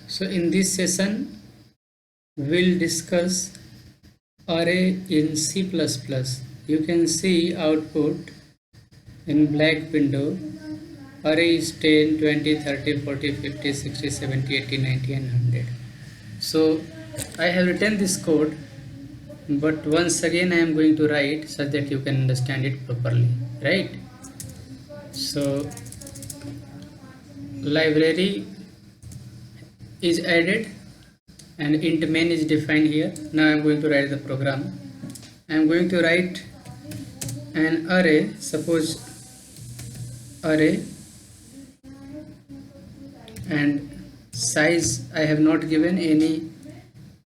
So in this session we'll discuss array in C++. You can see output in black window. Array is 10, 20, 30, 40, 50, 60, 70, 80, 90 and 100. So I have written this code, but once again I am going to write so that you can understand it properly, right? So library is added and int main is defined here. Now I am going to write the program. I am going to write an array, suppose array, and size I have not given any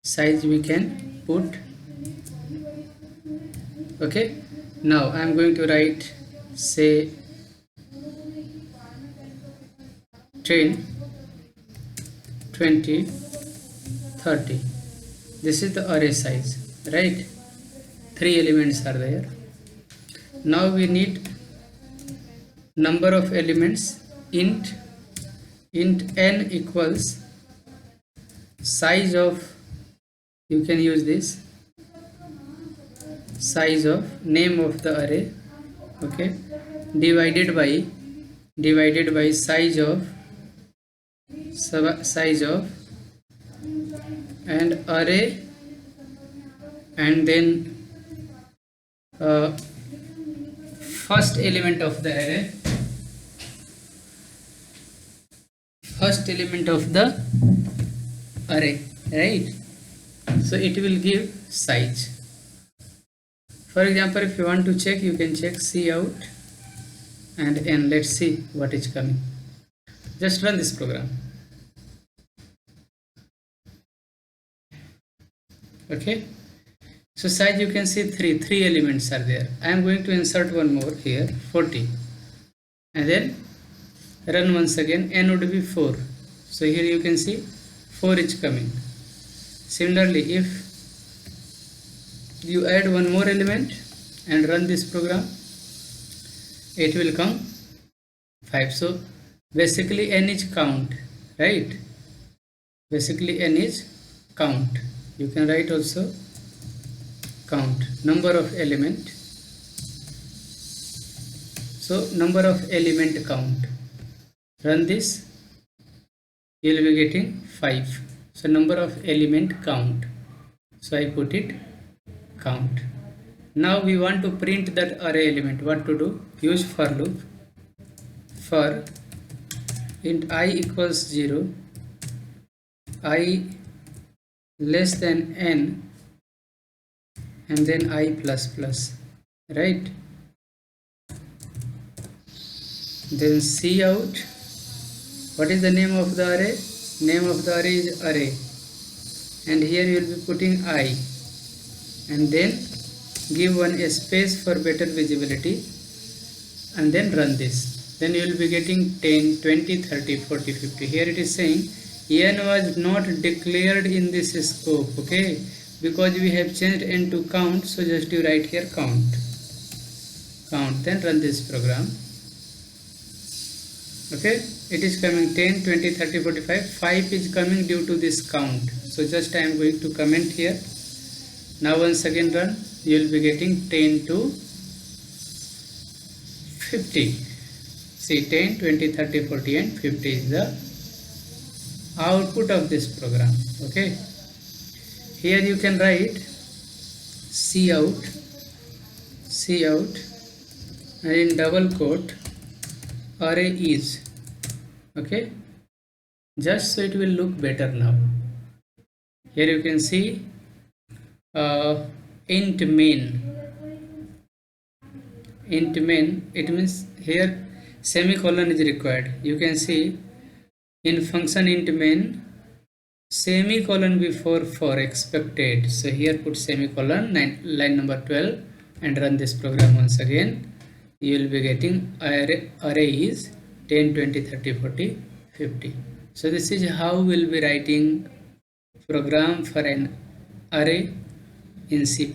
size, we can put. Okay, now I am going to write say 10, 20, 30. This is the array size, right? 3 elements are there. Now we need number of elements. Int n equals size of, you can use this, size of name of the array, okay, divided by size of and array, and then first element of the array, right? So it will give size. For example, if you want to check, you can check cout and n. Let's see what is coming. Just run this program. Okay, so size you can see three elements are there. I am going to insert one more here, 40, and then run once again. N would be 4. So here you can see 4 is coming. Similarly, if you add one more element and run this program, it will come 5. So basically n is count, right? Basically n is count. You can write also count, number of element. So number of element count. Run this, you will be getting 5. So number of element count. So I put it count. Now we want to print that array element. What to do? Use for loop. For int I equals 0, I less than n, and then I plus plus, right? Then cout. What is the name of the array? Name of the array is array, and here you will be putting I, and then give one space for better visibility, and then run this. Then you will be getting 10, 20, 30, 40, 50. Here it is saying n was not declared in this scope, okay, because we have changed n to count. So just you write here count, then run this program. Okay, it is coming 10, 20, 30, 45. 5 is coming due to this count. So just I am going to comment here. Now once again run, you will be getting 10 to 50. See, 10, 20, 30, 40 and 50 is the output of this program. Okay, here you can write cout, and in double quote array is, okay, just so it will look better. Now here you can see int main, it means here semicolon is required. You can see in function int main, semicolon before for expected. So here put semicolon, line number 12, and run this program once again. You will be getting array is 10, 20, 30, 40, 50. So this is how we'll be writing program for an array in C++.